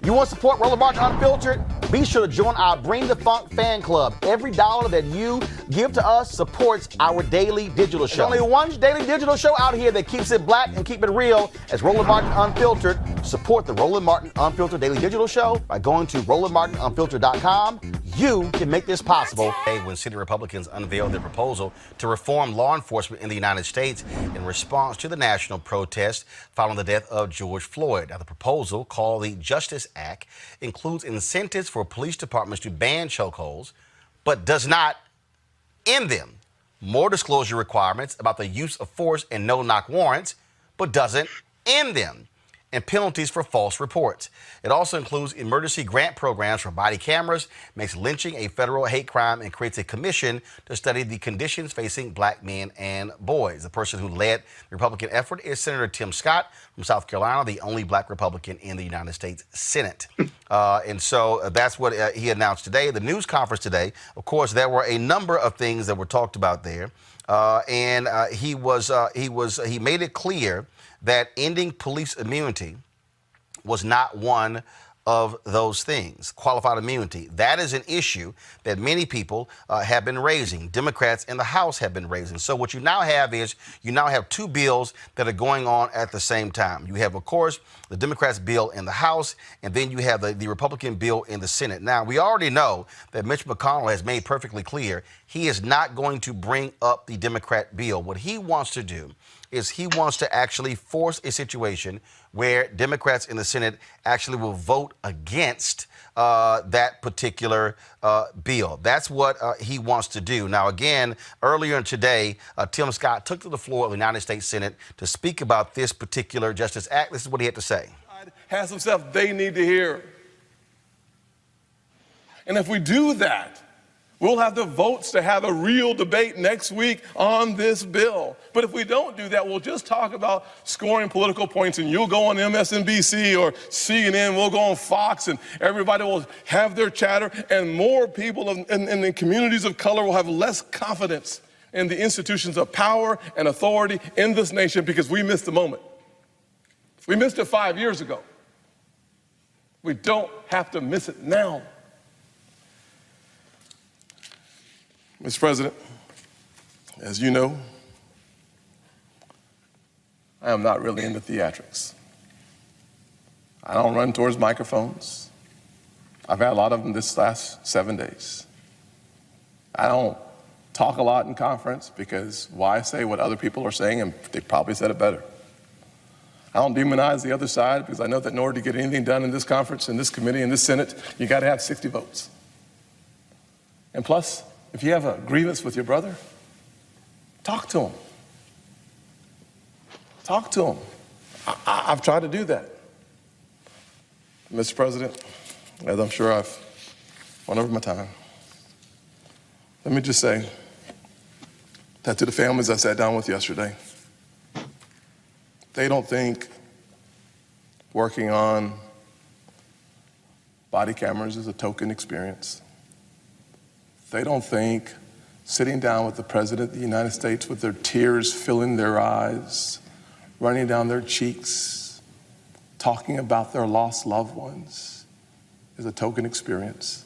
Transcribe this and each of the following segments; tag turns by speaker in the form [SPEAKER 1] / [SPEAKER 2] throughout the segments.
[SPEAKER 1] You want to support Roland Martin Unfiltered? Be sure to join our Bring the Funk fan club. Every dollar that you give to us supports our daily digital show. There's only one daily digital show out here that keeps it black and keep it real as Roland Martin Unfiltered. Support the Roland Martin Unfiltered daily digital show by going to RolandMartinUnfiltered.com. You can make this possible. When city Republicans unveiled their proposal to reform law enforcement in the United States in response to the national protest following the death of George Floyd. Now, the proposal, called the Justice Act, includes incentives for police departments to ban chokeholds, but does not end them. More disclosure requirements about the use of force and no-knock warrants, but doesn't end them. And penalties for false reports. It also includes emergency grant programs for body cameras, makes lynching a federal hate crime, and creates a commission to study the conditions facing black men and boys. The person who led the Republican effort is Senator Tim Scott from South Carolina, the only black Republican in the United States Senate. And so that's what he announced today. The news conference today, of course, there were a number of things that were talked about there. He made it clear that ending police immunity was not one of those things. Qualified immunity, that is an issue that many people have been raising. Democrats in the House have been raising. So what you now have is two bills that are going on at the same time. You have, of course, the Democrats' bill in the House, and then you have the Republican bill in the Senate. Now, we already know that Mitch McConnell has made perfectly clear he is not going to bring up the Democrat bill. What he wants to do is he wants to actually force a situation where Democrats in the Senate actually will vote against that particular bill. That's what he wants to do. Now, again, earlier today, Tim Scott took to the floor of the United States Senate to speak about this particular Justice Act. This is what he had to say.
[SPEAKER 2] Has some stuff they need to hear. And if we do that, we'll have the votes to have a real debate next week on this bill. But if we don't do that, we'll just talk about scoring political points, and you'll go on MSNBC or CNN, we'll go on Fox, and everybody will have their chatter, and more people in the communities of color will have less confidence in the institutions of power and authority in this nation because we missed the moment. We missed it 5 years ago. We don't have to miss it now. Mr. President, as you know, I am not really into theatrics. I don't run towards microphones. I've had a lot of them this last 7 days. I don't talk a lot in conference because why say what other people are saying, and they probably said it better. I don't demonize the other side because I know that in order to get anything done in this conference, in this committee, in this Senate, you got to have 60 votes. And plus, if you have a grievance with your brother, talk to him. Talk to him. I've tried to do that. Mr. President, as I'm sure I've run over my time, let me just say that to the families I sat down with yesterday, they don't think working on body cameras is a token experience. They don't think sitting down with the President of the United States with their tears filling their eyes, running down their cheeks, talking about their lost loved ones is a token experience.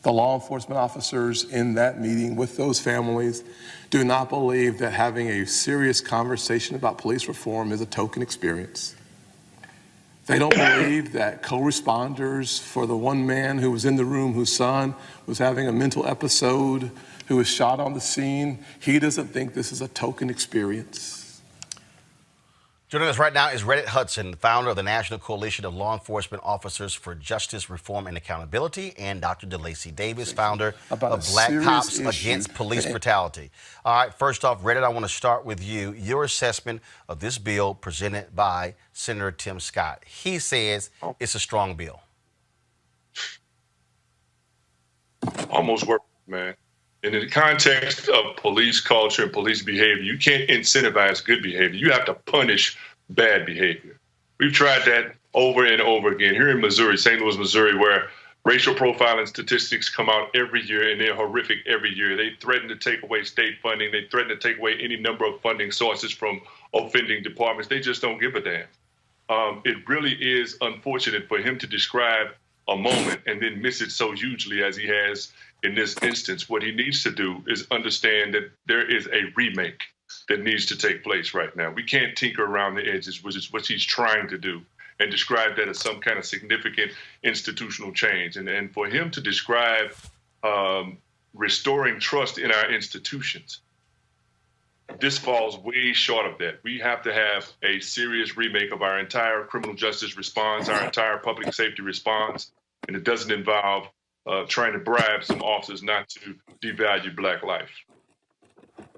[SPEAKER 2] The law enforcement officers in that meeting with those families do not believe that having a serious conversation about police reform is a token experience. They don't believe that co-responders for the one man who was in the room whose son was having a mental episode, who was shot on the scene, he doesn't think this is a token experience.
[SPEAKER 1] Joining us right now is Redditt Hudson, founder of the National Coalition of Law Enforcement Officers for Justice, Reform, and Accountability, and Dr. DeLacy Davis, founder of Black Cops Against Police Brutality. All right, first off, Redditt, I want to start with you. Your assessment of this bill presented by Senator Tim Scott. He says it's a strong bill.
[SPEAKER 3] Almost worked, man. In the context of police culture and police behavior, you can't incentivize good behavior. You have to punish bad behavior. We've tried that over and over again. Here in Missouri, St. Louis, Missouri, where racial profiling statistics come out every year, and they're horrific every year. They threaten to take away state funding. They threaten to take away any number of funding sources from offending departments. They just don't give a damn. It really is unfortunate for him to describe a moment and then miss it so hugely as he has in this instance. What he needs to do is understand that there is a remake that needs to take place right now. We can't tinker around the edges, which is what he's trying to do, and describe that as some kind of significant institutional change. And for him to describe restoring trust in our institutions, this falls way short of that. We have to have a serious remake of our entire criminal justice response, our entire public safety response, and it doesn't involve trying to bribe some officers not to devalue Black life.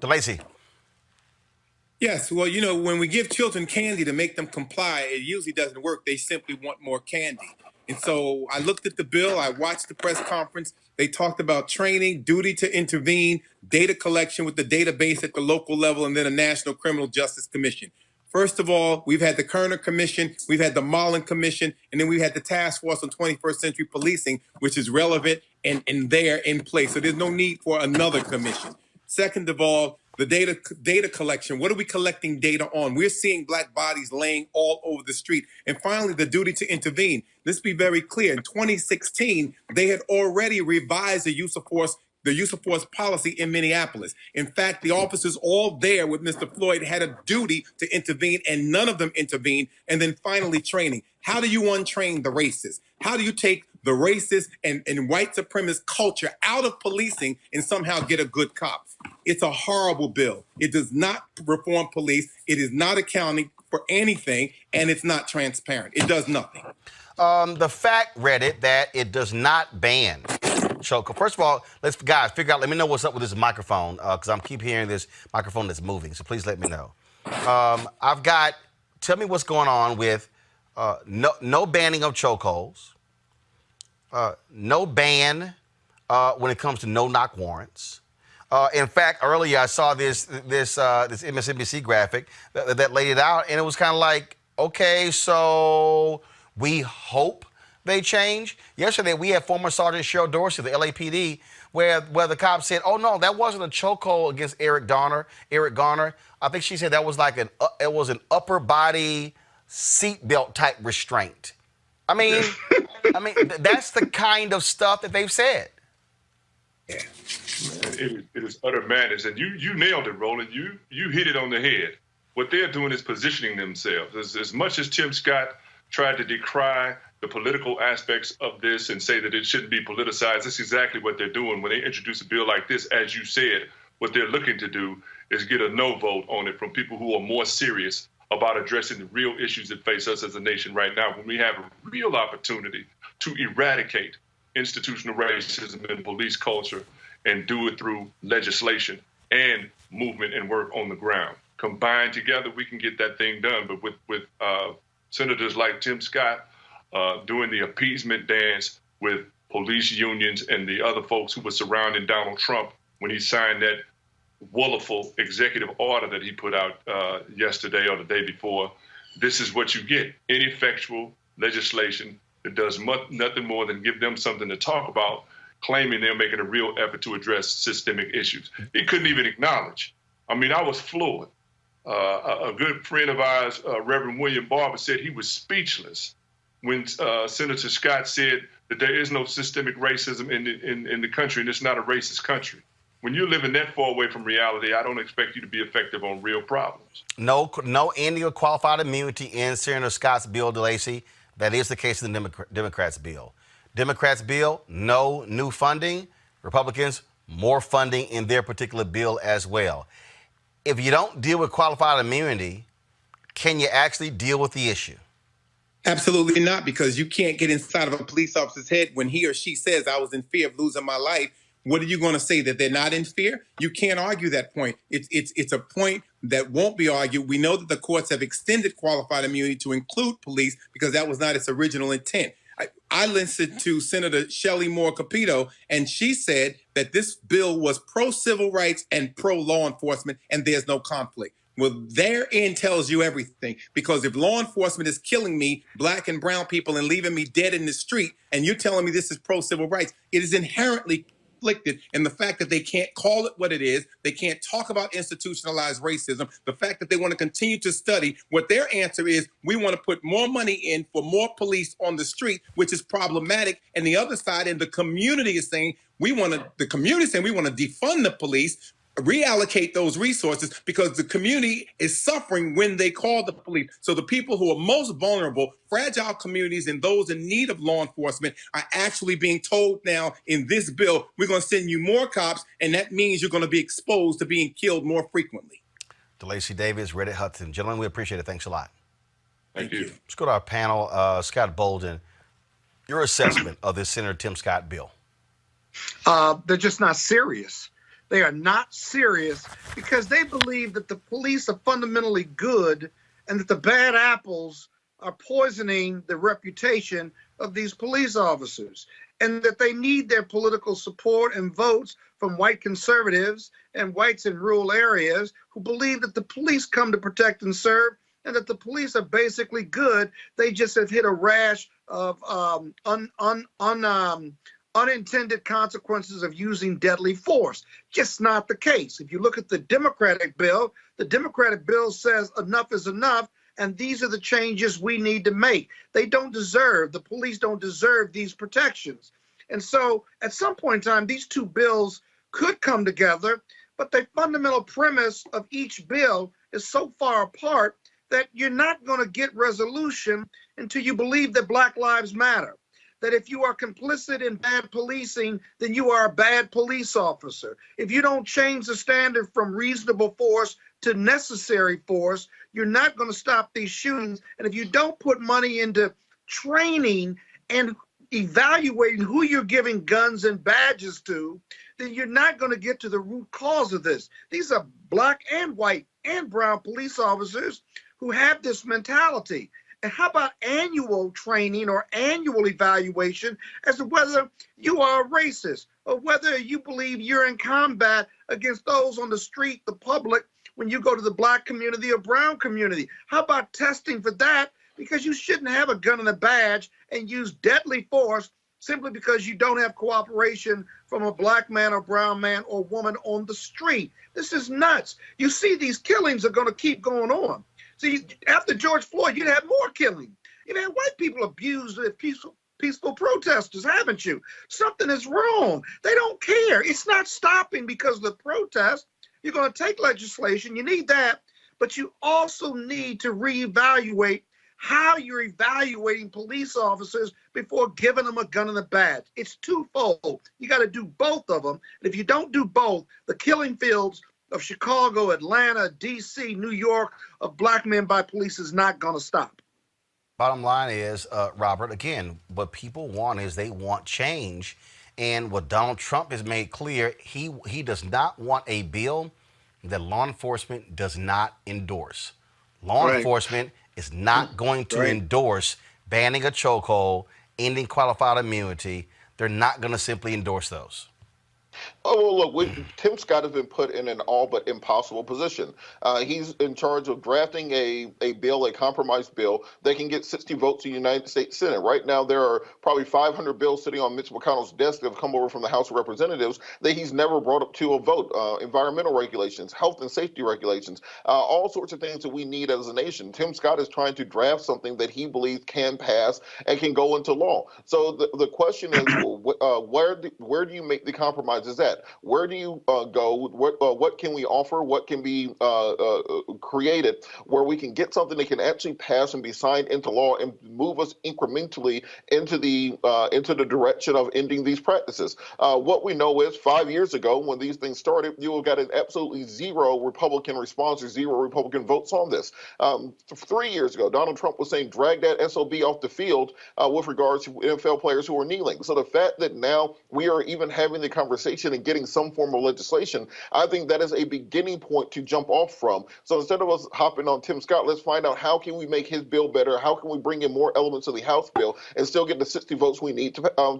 [SPEAKER 1] DeLacy.
[SPEAKER 4] Yes, well, you know, when we give children candy to make them comply, it usually doesn't work. They simply want more candy. And so I looked at the bill, I watched the press conference. They talked about training, duty to intervene, data collection with the database at the local level, and then a National Criminal Justice Commission. First of all, we've had the Kerner Commission, we've had the Mullen Commission, and then we've had the Task Force on 21st Century Policing, which is relevant and there in place. So there's no need for another commission. Second of all, the data collection. What are we collecting data on? We're seeing Black bodies laying all over the street. And finally, the duty to intervene. Let's be very clear. In 2016, they had already revised the use of force policy in Minneapolis. In fact, the officers all there with Mr. Floyd had a duty to intervene, and none of them intervened. And then finally, training. How do you untrain the racists? How do you take the racist and white supremacist culture out of policing and somehow get a good cop? It's a horrible bill. It does not reform police. It is not accounting for anything, and it's not transparent. It does nothing.
[SPEAKER 1] The fact, Redditt, that it does not ban chokehold. First of all, guys figure out. Let me know what's up with this microphone, because I'm keep hearing this microphone that's moving. So please let me know. Tell me what's going on with no banning of chokeholds, no ban when it comes to no-knock warrants. In fact, earlier I saw this MSNBC graphic that laid it out, and it was kind of like, okay, so we hope they change. Yesterday, we had former Sergeant Cheryl Dorsey, the LAPD, where the cop said, "Oh no, that wasn't a chokehold against Eric Garner. I think she said that was like it was an upper body seatbelt type restraint." I mean, that's the kind of stuff that they've said.
[SPEAKER 3] Yeah. Man, it is utter madness, and you nailed it, Roland. You hit it on the head. What they're doing is positioning themselves. As much as Tim Scott tried to decry the political aspects of this and say that it shouldn't be politicized, that's exactly what they're doing when they introduce a bill like this. As you said, what they're looking to do is get a no vote on it from people who are more serious about addressing the real issues that face us as a nation right now, when we have a real opportunity to eradicate institutional racism and police culture and do it through legislation and movement and work on the ground. Combined together, we can get that thing done. But with senators like Tim Scott doing the appeasement dance with police unions and the other folks who were surrounding Donald Trump when he signed that wonderful executive order that he put out yesterday or the day before, this is what you get. Ineffectual legislation that does nothing more than give them something to talk about, claiming they're making a real effort to address systemic issues. He couldn't even acknowledge. I mean, I was floored. A good friend of ours, Reverend William Barber, said he was speechless when Senator Scott said that there is no systemic racism in the country, and it's not a racist country. When you're living that far away from reality, I don't expect you to be effective on real problems.
[SPEAKER 1] No ending of qualified immunity in Senator Scott's bill, DeLacy. That is the case in the Democrats' bill. Democrats' bill, no new funding. Republicans, more funding in their particular bill as well. If you don't deal with qualified immunity, can you actually deal with the issue?
[SPEAKER 4] Absolutely not, because you can't get inside of a police officer's head when he or she says, "I was in fear of losing my life." What are you going to say, that they're not in fear? You can't argue that point. It's a point that won't be argued. We know that the courts have extended qualified immunity to include police because that was not its original intent. I listened to Senator Shelley Moore Capito, and she said that this bill was pro-civil rights and pro-law enforcement, and there's no conflict. Well, therein tells you everything, because if law enforcement is killing me, black and brown people, and leaving me dead in the street, and you're telling me this is pro-civil rights, it is inherently conflicted, and the fact that they can't call it what it is, they can't talk about institutionalized racism, the fact that they want to continue to study, what their answer is, we want to put more money in for more police on the street, which is problematic. And the other side, and the community is saying, we want to defund the police, reallocate those resources, because the community is suffering when they call the police. So the people who are most vulnerable, fragile communities, and those in need of law enforcement are actually being told now in this bill, we're going to send you more cops, and that means you're going to be exposed to being killed more frequently.
[SPEAKER 1] DeLacy Davis, Redditt Hudson. Gentlemen, we appreciate it. Thanks a lot.
[SPEAKER 3] Thank you.
[SPEAKER 1] Let's go to our panel. Scott Bolden, your assessment of this Senator Tim Scott bill.
[SPEAKER 5] They're just not serious. They are not serious because they believe that the police are fundamentally good and that the bad apples are poisoning the reputation of these police officers, and that they need their political support and votes from white conservatives and whites in rural areas who believe that the police come to protect and serve, and that the police are basically good. They just have hit a rash of unintended consequences of using deadly force. Just not the case. If you look at the Democratic bill says enough is enough, and these are the changes we need to make. The police don't deserve these protections. And so at some point in time, these two bills could come together, but the fundamental premise of each bill is so far apart that you're not going to get resolution until you believe that Black Lives Matter. That if you are complicit in bad policing, then you are a bad police officer. If you don't change the standard from reasonable force to necessary force, you're not going to stop these shootings. And if you don't put money into training and evaluating who you're giving guns and badges to, then you're not going to get to the root cause of this. These are Black and white and brown police officers who have this mentality. And how about annual training or annual evaluation as to whether you are a racist or whether you believe you're in combat against those on the street, the public, when you go to the Black community or brown community? How about testing for that? Because you shouldn't have a gun and a badge and use deadly force simply because you don't have cooperation from a Black man or brown man or woman on the street. This is nuts. You see, these killings are going to keep going on. See, after George Floyd, you'd have more killing. You've had white people abused as peaceful protesters, haven't you? Something is wrong. They don't care. It's not stopping because of the protest. You're going to take legislation. You need that. But you also need to reevaluate how you're evaluating police officers before giving them a gun and a badge. It's twofold. You got to do both of them. And if you don't do both, the killing fields of Chicago, Atlanta, D.C., New York, of Black men by police is not going to stop.
[SPEAKER 1] Bottom line is, Robert, again, what people want is they want change. And what Donald Trump has made clear, he does not want a bill that law enforcement does not endorse. Law enforcement is not going to endorse banning a chokehold, ending qualified immunity. They're not going to simply endorse those.
[SPEAKER 6] Oh, well, look, Tim Scott has been put in an all but impossible position. He's in charge of drafting a bill, a compromise bill, that can get 60 votes in the United States Senate. Right now, there are probably 500 bills sitting on Mitch McConnell's desk that have come over from the House of Representatives that he's never brought up to a vote. Environmental regulations, health and safety regulations, all sorts of things that we need as a nation. Tim Scott is trying to draft something that he believes can pass and can go into law. So the question is, where do you make the compromises at? Where do you go? What can we offer? What can be created where we can get something that can actually pass and be signed into law and move us incrementally into the direction of ending these practices? What we know is 5 years ago, when these things started, you got an absolutely zero Republican response or zero Republican votes on this. 3 years ago, Donald Trump was saying, drag that SOB off the field with regards to NFL players who were kneeling. So the fact that now we are even having the conversation and getting some form of legislation, I think that is a beginning point to jump off from. So instead of us hopping on Tim Scott, let's find out how can we make his bill better? How can we bring in more elements of the House bill and still get the 60 votes we need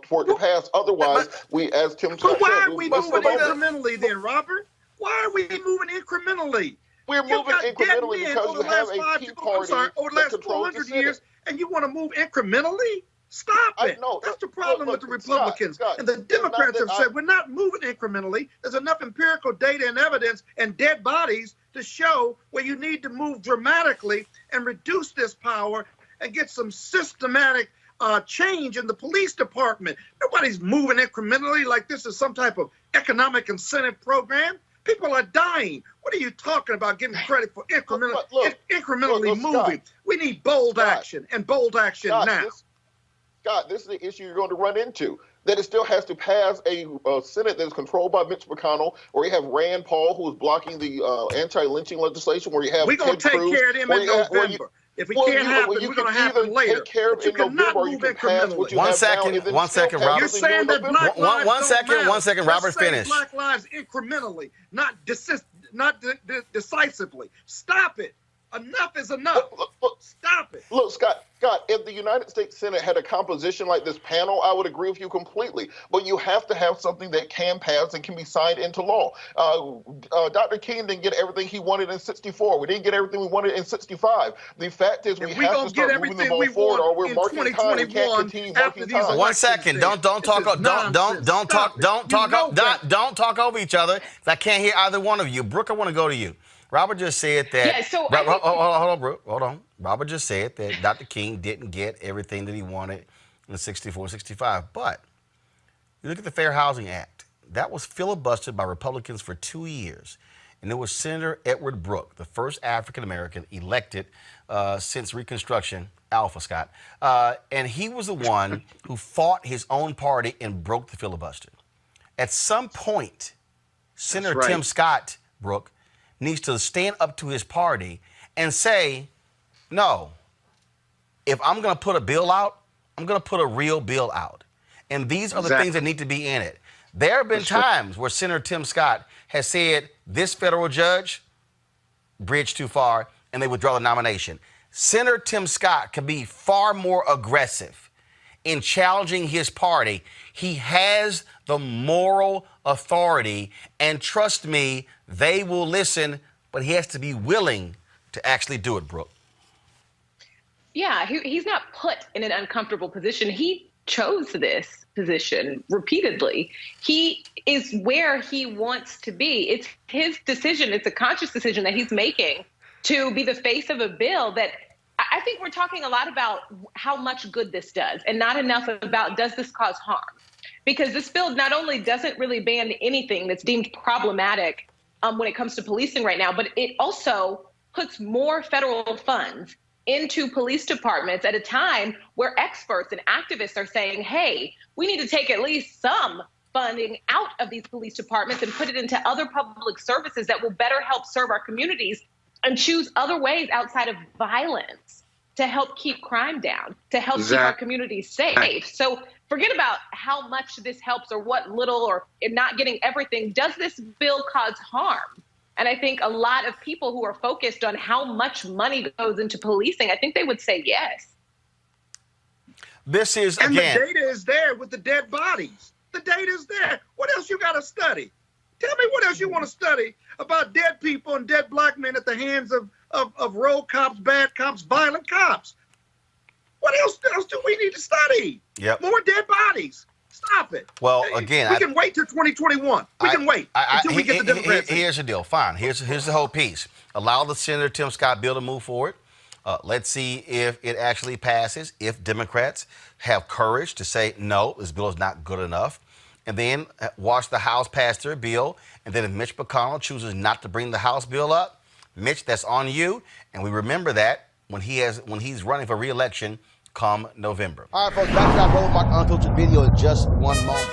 [SPEAKER 6] for it to pass? Otherwise, we, as Tim Scott
[SPEAKER 5] But why
[SPEAKER 6] said,
[SPEAKER 5] are we moving incrementally then, Robert? Why are we moving incrementally?
[SPEAKER 6] We're moving incrementally because you have a Tea Party
[SPEAKER 5] over the last 400 years, and you want to move incrementally? Stop it.
[SPEAKER 6] No,
[SPEAKER 5] That's the problem with the Republicans.
[SPEAKER 6] Scott,
[SPEAKER 5] and the Democrats have said we're not moving incrementally. There's enough empirical data and evidence and dead bodies to show where you need to move dramatically and reduce this power and get some systematic change in the police department. Nobody's moving incrementally like this is some type of economic incentive program. People are dying. What are you talking about giving credit for incrementally moving?
[SPEAKER 6] Scott,
[SPEAKER 5] we need bold action and bold action now.
[SPEAKER 6] Scott, this is the issue you're going to run into. That it still has to pass a Senate that's controlled by Mitch McConnell, where you have Rand Paul, who is blocking the anti-lynching legislation, where you have
[SPEAKER 5] we're going to take care of them in November. If we can't happen, we're going to happen later. But you cannot move incrementally.
[SPEAKER 1] One second, Robert.
[SPEAKER 5] You're saying that black lives
[SPEAKER 1] one second, Robert, finish.
[SPEAKER 5] Black lives incrementally, not decisively. Stop it. Enough is enough. Stop it.
[SPEAKER 6] Look, Scott, if the United States Senate had a composition like this panel, I would agree with you completely. But you have to have something that can pass and can be signed into law. Dr. King didn't get everything he wanted in 64. We didn't get everything we wanted in 65. The fact is we have to start moving the ball forward, or we're marking time. We can't continue marking time.
[SPEAKER 1] 1 second. Don't talk over each other. I can't hear either one of you. Brooke, I want to go to you. Robert just said that.
[SPEAKER 7] Yeah, so
[SPEAKER 1] hold on, Brooke. Hold on. Robert just said that Dr. King didn't get everything that he wanted in 64, 65. But you look at the Fair Housing Act. That was filibustered by Republicans for 2 years. And it was Senator Edward Brooke, the first African-American elected since Reconstruction, Alpha Scott. And he was the one who fought his own party and broke the filibuster. At some point, Senator Tim Scott, Brooke, needs to stand up to his party and say, no, if I'm going to put a bill out, I'm going to put a real bill out. And these are the things that need to be in it. There have been times where Senator Tim Scott has said, this federal judge bridged too far, and they withdraw the nomination. Senator Tim Scott can be far more aggressive in challenging his party. He has the moral authority, and trust me, they will listen, but he has to be willing to actually do it, Brooke.
[SPEAKER 7] Yeah, he's not put in an uncomfortable position. He chose this position repeatedly. He is where he wants to be. It's his decision. It's a conscious decision that he's making to be the face of a bill that I think we're talking a lot about how much good this does and not enough about does this cause harm? Because this bill not only doesn't really ban anything that's deemed problematic when it comes to policing right now, but it also puts more federal funds into police departments at a time where experts and activists are saying, hey, we need to take at least some funding out of these police departments and put it into other public services that will better help serve our communities and choose other ways outside of violence to help keep crime down, to help keep our communities safe. So forget about how much this helps or what little or not getting everything. Does this bill cause harm? And I think a lot of people who are focused on how much money goes into policing, I think they would say yes.
[SPEAKER 1] This is,
[SPEAKER 5] and
[SPEAKER 1] again,
[SPEAKER 5] the data is there with the dead bodies. The data is there. What else you got to study? Tell me what else you want to study about dead people and dead black men at the hands of rogue cops, bad cops, violent cops. What else do we need to study?
[SPEAKER 1] Yep.
[SPEAKER 5] More dead bodies. Stop it.
[SPEAKER 1] Well, again,
[SPEAKER 5] we can wait till 2021. We can wait until we get the Democrats.
[SPEAKER 1] Here's the deal. Fine. Here's the whole piece. Allow the Senator Tim Scott bill to move forward. Let's see if it actually passes, if Democrats have courage to say, no, this bill is not good enough. And then watch the House pass their bill. And then if Mitch McConnell chooses not to bring the House bill up, Mitch, that's on you. And we remember that when he's running for re-election come November. All right, folks, back to our Roland Martin Unfiltered video in just one moment.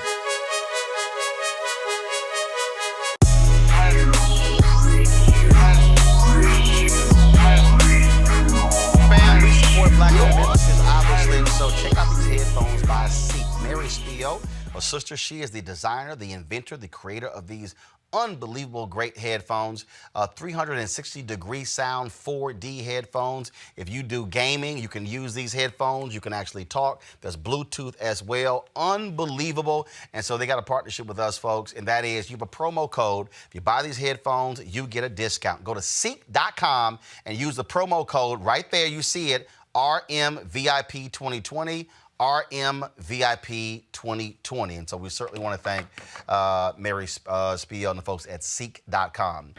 [SPEAKER 1] Fam, we support black-owned businesses, obviously, so check out these headphones by Seek. Mary Spio, her sister, she is the designer, the inventor, the creator of these unbelievable great headphones, 360-degree sound 4D headphones. If you do gaming, you can use these headphones. You can actually talk. There's Bluetooth as well. Unbelievable. And so they got a partnership with us, folks, and that is you have a promo code. If you buy these headphones, you get a discount. Go to Seek.com and use the promo code right there. You see it, RMVIP 2020. RMVIP 2020. And so we certainly want to thank Mary Spiel and the folks at Seek.com.